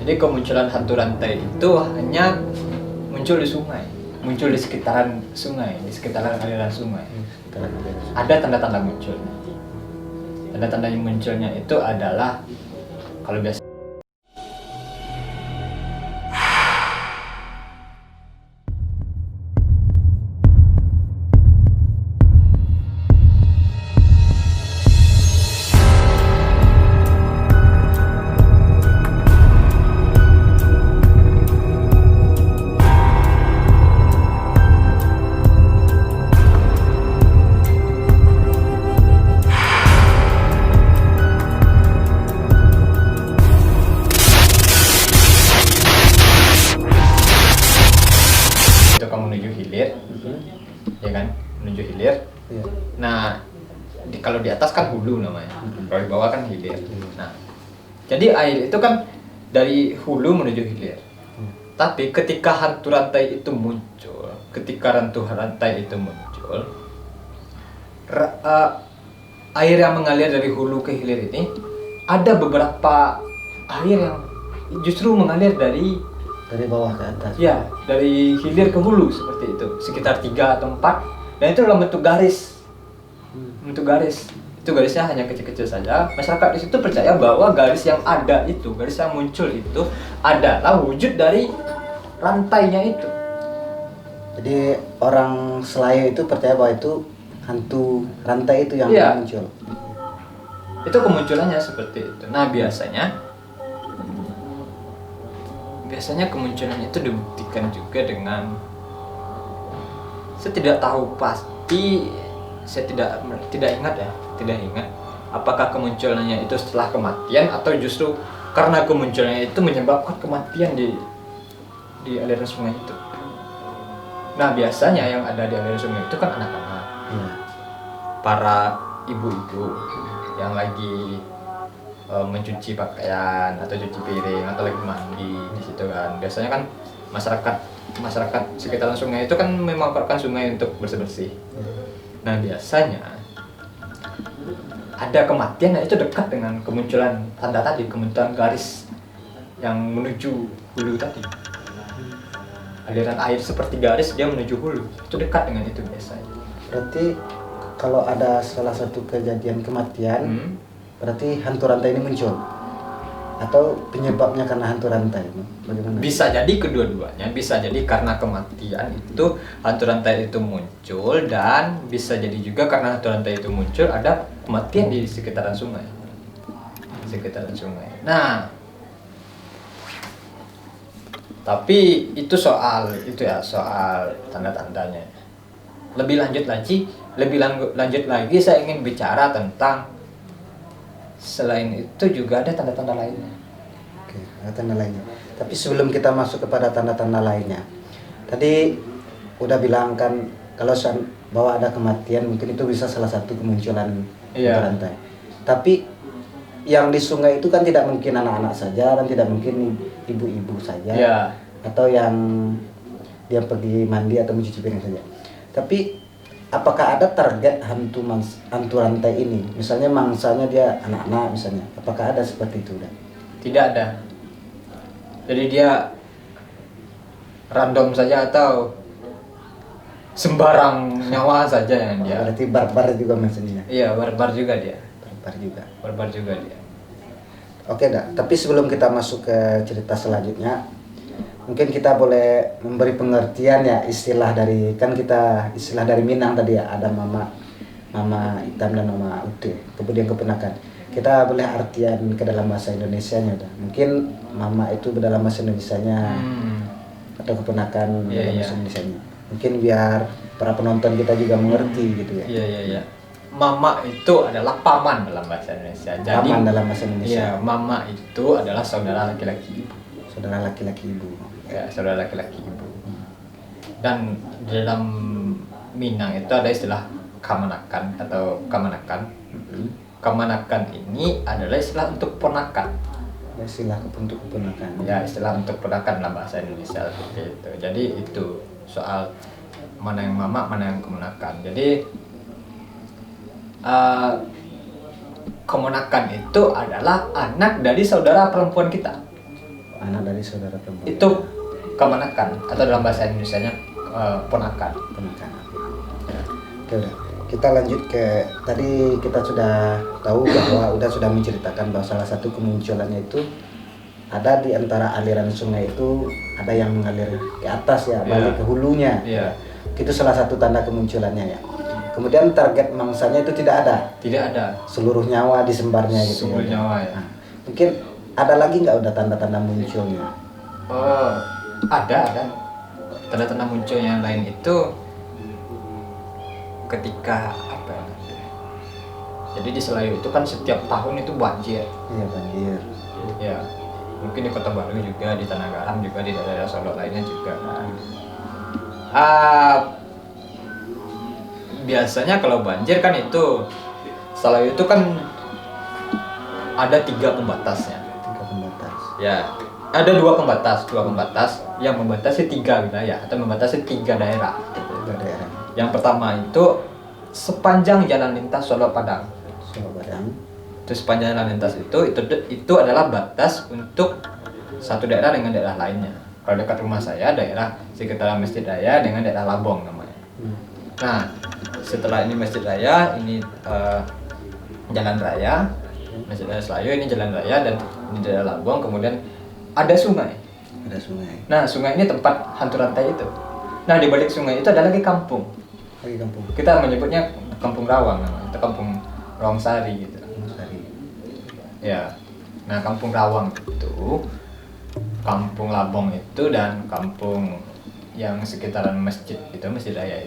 Jadi kemunculan hantu rantai itu hanya muncul di sungai, muncul di sekitaran sungai, di sekitaran aliran sungai. Ada tanda-tanda munculnya. Tanda-tanda yang munculnya itu adalah kalau biasa kamu menuju hilir, ya kan, menuju hilir. Nah, kalau di atas kan hulu namanya, kalau di bawah kan hilir. Nah, jadi air itu kan dari hulu menuju hilir. Tapi ketika hantu rantai itu muncul, air yang mengalir dari hulu ke hilir ini, ada beberapa air yang justru mengalir dari bawah ke atas. Ya, dari hilir ke hulu seperti itu, sekitar 3 atau 4, dan itu dalam bentuk garis. Bentuk garis. Itu garisnya hanya kecil-kecil saja. Masyarakat di situ percaya bahwa garis yang ada itu, garis yang muncul itu adalah wujud dari rantainya itu. Jadi orang Selayu itu percaya bahwa itu hantu rantai itu yang muncul. Itu kemunculannya seperti itu. Nah, biasanya kemunculan itu dibuktikan juga dengan, saya tidak tahu pasti, saya tidak ingat apakah kemunculannya itu setelah kematian atau justru karena kemunculannya itu menyebabkan kematian di aliran sungai itu. Nah, biasanya yang ada di aliran sungai itu kan anak-anak, para ibu-ibu yang lagi mencuci pakaian atau cuci piring atau lagi mandi di situ kan. Biasanya kan masyarakat sekitaran sungai itu kan memanfaatkan sungai untuk bersih-bersih. Nah, biasanya ada kematian yang itu dekat dengan kemunculan tanda tadi, kemunculan garis yang menuju hulu tadi. Aliran air seperti garis dia menuju hulu, itu dekat dengan itu biasanya. Berarti kalau ada salah satu kejadian kematian, berarti hantu rantai ini muncul, atau penyebabnya karena hantu rantai? Bagaimana? Bisa jadi kedua-duanya, bisa jadi karena kematian itu hantu rantai itu muncul, dan bisa jadi juga karena hantu rantai itu muncul ada kematian di sekitaran sungai. Nah, tapi itu soal tanda-tandanya. Lebih lanjut lagi saya ingin bicara tentang, selain itu juga ada tanda-tanda lainnya. Oke, ada tanda lainnya. Tapi sebelum kita masuk kepada tanda-tanda lainnya, tadi udah bilang kan kalau bahwa ada kematian, mungkin itu bisa salah satu kemunculan rantai. Tapi yang di sungai itu kan tidak mungkin anak-anak saja, dan tidak mungkin ibu-ibu saja, atau yang dia pergi mandi atau mencuci piring saja. Tapi apakah ada target hantu rantai ini? Misalnya mangsanya dia anak-anak misalnya. Apakah ada seperti itu? Tidak ada. Jadi dia random saja atau sembarang nyawa saja yang dia. Berarti barbar juga maksudnya. Iya, barbar juga dia. Barbar juga dia. Oke, tapi sebelum kita masuk ke cerita selanjutnya, mungkin kita boleh memberi pengertian ya istilah dari Minang tadi ya, ada mama hitam dan mama ude, kemudian keponakan. Kita boleh artian ke dalam bahasa Indonesianya dah. Mungkin mama itu dalam bahasa Indonesianya atau keponakan dalam bahasa Indonesianya. Mungkin biar para penonton kita juga mengerti gitu ya. Iya. Mama itu adalah paman dalam bahasa Indonesia. Jadi, paman dalam bahasa Indonesia. Iya, mama itu adalah saudara laki-laki ibu. Saudara laki-laki ibu. Ya, saudara laki-laki ibu. Dan dalam Minang itu ada istilah kamanakan atau kamanakan. Kamanakan ini adalah istilah untuk ponakan. Istilah untuk keponakan. Ya, istilah untuk ponakan dalam bahasa Indonesia seperti itu. Jadi itu soal mana yang mama, mana yang keponakan. Jadi keponakan itu adalah anak dari saudara perempuan kita. Anak dari saudara perempuan. Itu kemenakan atau dalam bahasa Indonesianya ponakan. Ponakan. Oke, udah. Kita lanjut ke tadi kita sudah tahu bahwa sudah menceritakan bahwa salah satu kemunculannya itu ada di antara aliran sungai itu ada yang mengalir ke atas ya, balik ke hulunya. Iya. Itu salah satu tanda kemunculannya ya. Kemudian target mangsanya itu tidak ada. Tidak ada. Seluruh nyawa disembarnya gitu. Seluruh nyawa ya. Nah, mungkin ada lagi nggak udah tanda-tanda munculnya? Oh, ada. Tanda-tanda munculnya yang lain itu ketika apa ya? Jadi di Selayu itu kan setiap tahun itu banjir. Iya, banjir. Ya, mungkin di Kota Baru juga, di Tanah Garam juga, di daerah Solo lainnya juga. Biasanya kalau banjir kan itu Selayu itu kan ada 3 pembatasnya. 3 pembatas. Ya, ada dua pembatas yang membatasi 3 wilayah atau membatasi 3 daerah. 3 daerah. Yang pertama itu sepanjang jalan lintas Solo Padang. Solo Padang. Itu sepanjang jalan lintas itu adalah batas untuk satu daerah dengan daerah lainnya. Kalau dekat rumah saya daerah sekitaran Masjid Raya dengan daerah Labong namanya. Nah, setelah ini Masjid Raya, ini jalan raya, Masjid Raya Selayu, ini jalan raya, dan ini daerah Labong. Kemudian ada sungai. Ada sungai. Nah, sungai ini tempat hantu rantai itu. Nah, di balik sungai itu ada lagi kampung. Lagi kampung. Kita menyebutnya Kampung Rawang namanya, atau Kampung Rawang Sari gitu. Sari. Ya. Nah, Kampung Rawang itu, Kampung Labong itu, dan kampung yang sekitaran masjid itu, Masjid Raya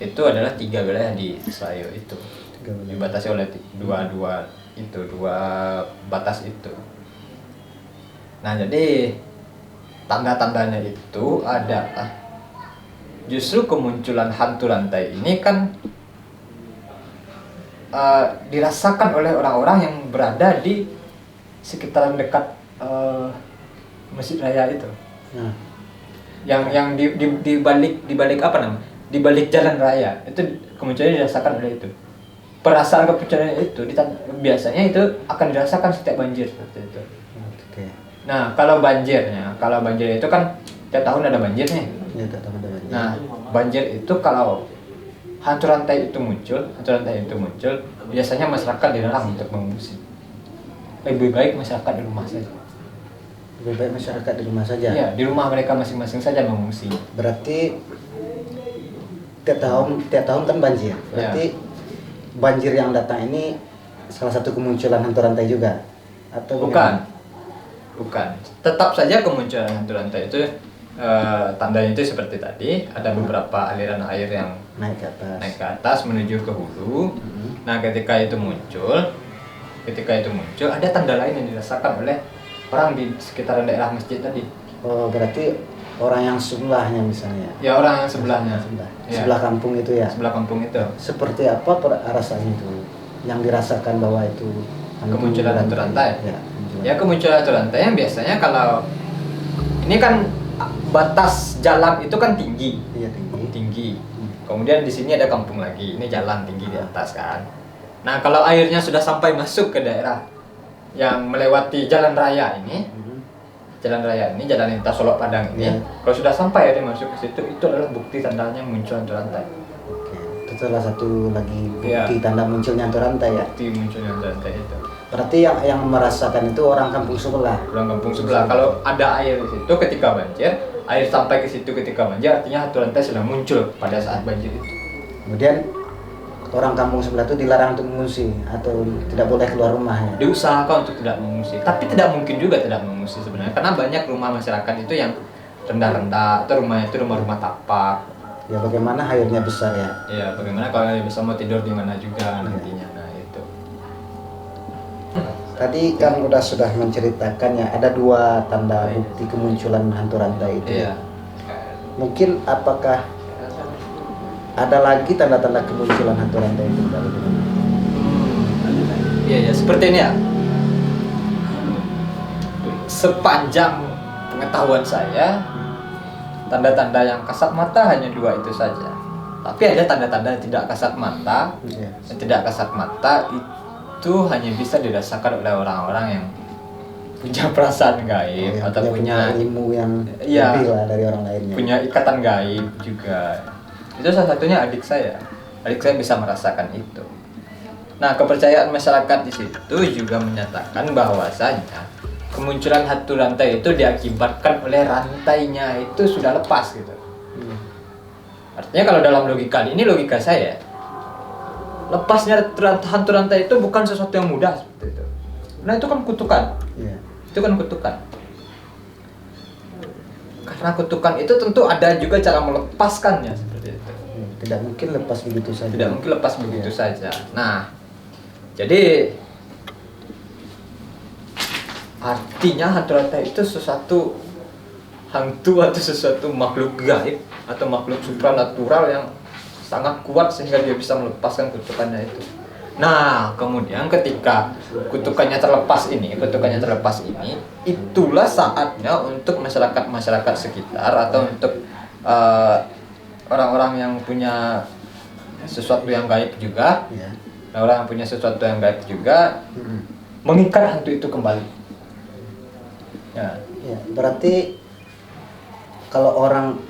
itu adalah 3 wilayah di Selayu itu. Dibatasi oleh dua batas itu. Nah, jadi tanda-tandanya itu adalah justru kemunculan hantu rantai ini kan dirasakan oleh orang-orang yang berada di sekitaran dekat Masjid Raya itu. Nah. Yang di balik apa namanya? Di balik jalan raya itu kemunculannya dirasakan oleh itu. Perasaan kemunculannya itu biasanya itu akan dirasakan setiap banjir seperti itu. Oke. Nah, kalau banjir itu kan tiap tahun ada banjir nih. Ya, tiap tahun ada banjir. Nah, banjir itu kalau hantu rantai itu muncul, biasanya masyarakat dilarang untuk mengungsi. Lebih baik masyarakat di rumah saja. Lebih baik masyarakat di rumah saja. Iya, di rumah mereka masing-masing saja mengungsi. Berarti tiap tahun kan banjir. Berarti banjir yang datang ini salah satu kemunculan hantu rantai juga atau bukan? Bukan. Tetap saja kemunculan hantu rantai itu tandanya itu seperti tadi, ada beberapa aliran air yang naik ke atas menuju ke hulu. Nah, ketika itu muncul ada tanda lain yang dirasakan oleh orang di sekitaran daerah masjid tadi. Oh, berarti orang yang sebelahnya misalnya. Ya, orang yang sebelahnya. Sebelah kampung itu ya. Sebelah kampung itu. Seperti apa rasanya itu yang dirasakan bahwa itu kemunculan hantu rantai? Ya, kemunculan hantu rantai yang biasanya kalau ini kan batas jalan itu kan tinggi. Iya, tinggi. Kemudian di sini ada kampung lagi. Ini jalan tinggi di atas kan. Nah, kalau airnya sudah sampai masuk ke daerah yang melewati jalan raya ini, jalan lintas Solo Padang ini, kalau sudah sampai dia masuk ke situ, itu adalah bukti tandanya muncul hantu rantai. Oke, itu salah satu lagi bukti tanda munculnya hantu rantai ya. Bukti munculnya hantu rantai itu. Berarti yang merasakan itu orang kampung sebelah. Orang kampung sebelah. Kalau ada air di situ ketika banjir, air sampai ke situ ketika banjir, artinya hantu rantai sedang muncul pada saat banjir itu. Kemudian orang kampung sebelah itu dilarang untuk mengungsi atau tidak boleh keluar rumahnya. Diusahakan untuk tidak mengungsi, tapi tidak mungkin juga tidak mengungsi sebenarnya, karena banyak rumah masyarakat itu yang rendah-rendah atau rumahnya itu rumah-rumah tapak. Ya, bagaimana airnya besar ya? Iya, bagaimana kalau dia bisa mau tidur di mana juga nantinya. Nah, itu. Tadi kan sudah menceritakan ya, ada 2 tanda bukti kemunculan hantu rantai itu. Iya. Mungkin apakah ada lagi tanda-tanda kemunculan hantu rantai itu? Iya, seperti ini ya. Sepanjang pengetahuan saya, tanda-tanda yang kasat mata hanya 2 itu saja. Tapi ada tanda-tanda tidak kasat mata. Yang tidak kasat mata itu hanya bisa dirasakan oleh orang-orang yang punya perasaan gaib yang atau punya ilmu yang Iya. lebih lah dari orang lainnya. punya ikatan gaib juga. Itu salah satunya adik saya. Adik saya bisa merasakan itu. Nah, kepercayaan masyarakat di situ juga menyatakan bahwasanya kemunculan hantu rantai itu diakibatkan oleh rantainya itu sudah lepas gitu. Artinya kalau dalam logika ini, logika saya, lepasnya hantu rantai itu bukan sesuatu yang mudah seperti itu. Nah, itu kan kutukan. Iya. Itu kan kutukan. Karena kutukan itu tentu ada juga cara melepaskannya seperti itu. Tidak mungkin lepas begitu saja. Tidak mungkin lepas begitu saja. Nah, jadi artinya hantu rantai itu sesuatu hantu atau sesuatu makhluk gaib atau makhluk supranatural yang sangat kuat sehingga dia bisa melepaskan kutukannya itu. Nah, kemudian ketika kutukannya terlepas ini, itulah saatnya untuk masyarakat sekitar atau untuk orang-orang yang punya sesuatu yang gaib juga, Ya. orang yang punya sesuatu yang gaib juga mengikat hantu itu kembali. Ya. Ya, berarti kalau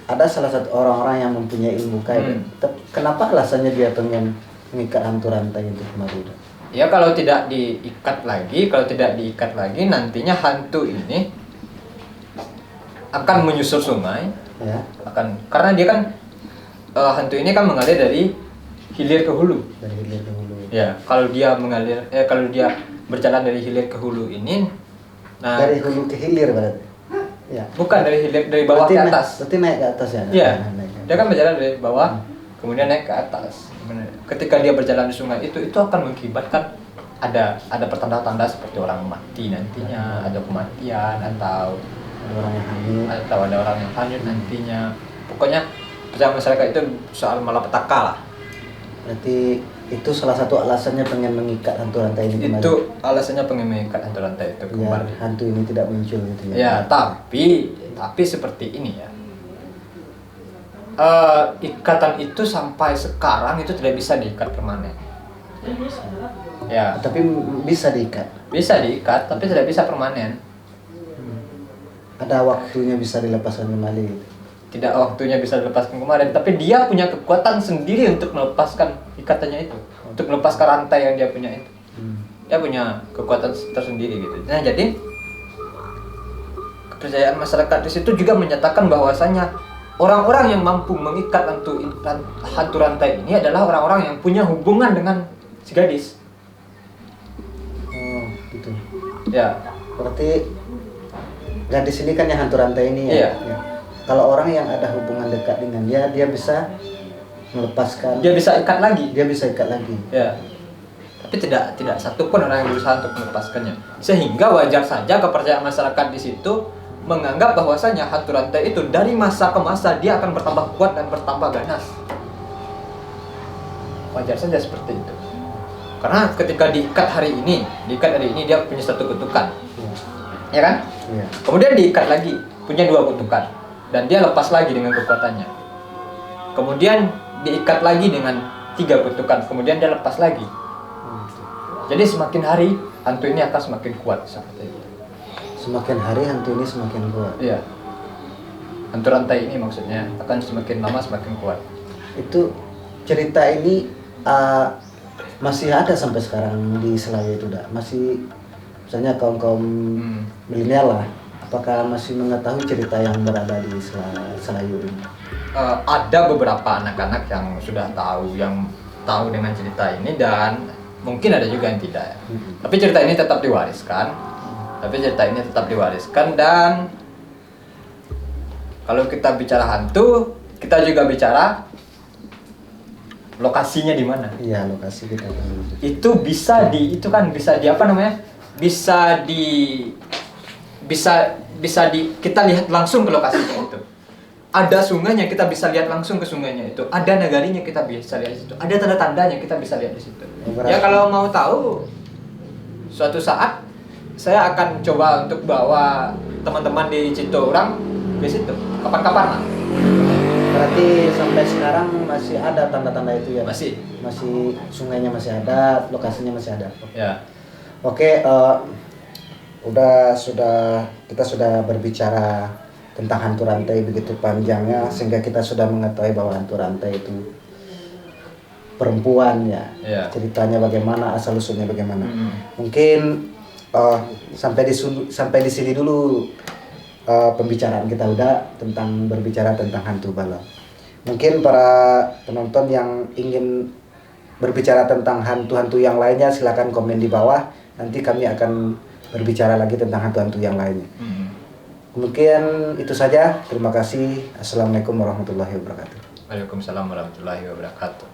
ada salah satu orang-orang yang mempunyai ilmu gaib, kenapa alasannya dia pengen mengikat hantu rantai itu kembali? Ya kalau tidak diikat lagi, nantinya hantu ini akan menyusur sungai. Ya. Karena dia kan hantu ini kan mengalir dari hilir ke hulu. Dari hilir ke hulu. Ya, kalau dia berjalan dari hilir ke hulu ini, nah Dari hulu ke hilir berarti. Ya. bukan dari bawah Berarti ke atas. Berarti naik ke atas ya? Iya, Naik. dia kan berjalan dari bawah, kemudian naik ke atas. Ketika dia berjalan di sungai itu akan mengakibatkan ada pertanda-tanda seperti orang mati nantinya, ada kematian atau Ada orang yang hanyut. ada orang yang hanyut nantinya. Pokoknya percaya masyarakat itu soal malapetaka lah. Berarti itu salah satu alasannya pengen mengikat hantu rantai ini kembali. Itu alasannya pengen mengikat hantu rantai itu Biar kembali. hantu ini tidak muncul gitu ya. Ya, tapi seperti ini ya. Ikatan itu sampai sekarang itu tidak bisa diikat permanen. Ya, Tapi bisa diikat. bisa diikat tapi tidak bisa permanen. Ada waktunya bisa dilepaskan kembali gitu. Tidak waktunya bisa dilepaskan kemarin, tapi dia punya kekuatan sendiri untuk melepaskan ikatannya itu, untuk melepaskan rantai yang dia punya itu. Dia punya kekuatan tersendiri gitu. Nah, jadi kepercayaan masyarakat di situ juga menyatakan bahwasanya orang-orang yang mampu mengikat hantu rantai ini adalah orang-orang yang punya hubungan dengan si gadis. Oh, gitu. Ya, Berarti gadis ini kan yang hantu rantai ini ya. Iya. Ya. Kalau orang yang ada hubungan dekat dengan dia bisa melepaskan. dia bisa ikat lagi. Dia bisa ikat lagi. Ya. Tapi tidak satu pun orang yang berusaha untuk melepaskannya. Sehingga wajar saja kepercayaan masyarakat di situ menganggap bahwasanya hantu rantai itu dari masa ke masa dia akan bertambah kuat dan bertambah ganas. Wajar saja seperti itu. Karena ketika diikat hari ini dia punya satu kutukan. Iya. Ya kan? Iya. Kemudian diikat lagi, punya 2 kutukan. Dan dia lepas lagi dengan kekuatannya. Kemudian diikat lagi dengan 3 kutukan, kemudian dia lepas lagi. Jadi semakin hari hantu ini akan semakin kuat seperti itu. Semakin hari hantu ini semakin kuat. Iya. Hantu rantai ini maksudnya akan semakin lama semakin kuat. Itu cerita ini masih ada sampai sekarang di Selayu itu, dah. Masih misalnya kaum milenial lah. Apakah masih mengetahui cerita yang berada di Selayu ini? Ada beberapa anak-anak yang sudah tahu, yang tahu dengan cerita ini, dan mungkin ada juga yang tidak. Tapi cerita ini tetap diwariskan. Dan kalau kita bicara hantu, kita juga bicara lokasinya di mana. Iya, lokasi kita tahu. Itu bisa kita lihat langsung ke lokasinya itu. Ada sungainya, kita bisa lihat langsung ke sungainya itu. Ada nagarinya, kita bisa lihat di situ. Ada tanda-tandanya, kita bisa lihat di situ. Ya kalau mau tahu, suatu saat saya akan coba untuk bawa teman-teman di Citorang di situ. Kapan-kapan lah. Berarti sampai sekarang masih ada tanda-tanda itu ya? Masih. Masih sungainya masih ada, lokasinya masih ada. Ya. Oke, kita sudah berbicara tentang hantu rantai begitu panjangnya sehingga kita sudah mengetahui bahwa hantu rantai itu perempuan ya. Iya. Ceritanya bagaimana, asal usulnya bagaimana. Mungkin sampai di sini dulu pembicaraan kita udah berbicara tentang hantu balon. Mungkin para penonton yang ingin berbicara tentang hantu-hantu yang lainnya silakan komen di bawah. Nanti kami akan berbicara lagi tentang hantu-hantu yang lainnya. Mungkin itu saja. Terima kasih. Assalamualaikum warahmatullahi wabarakatuh. Waalaikumsalam warahmatullahi wabarakatuh.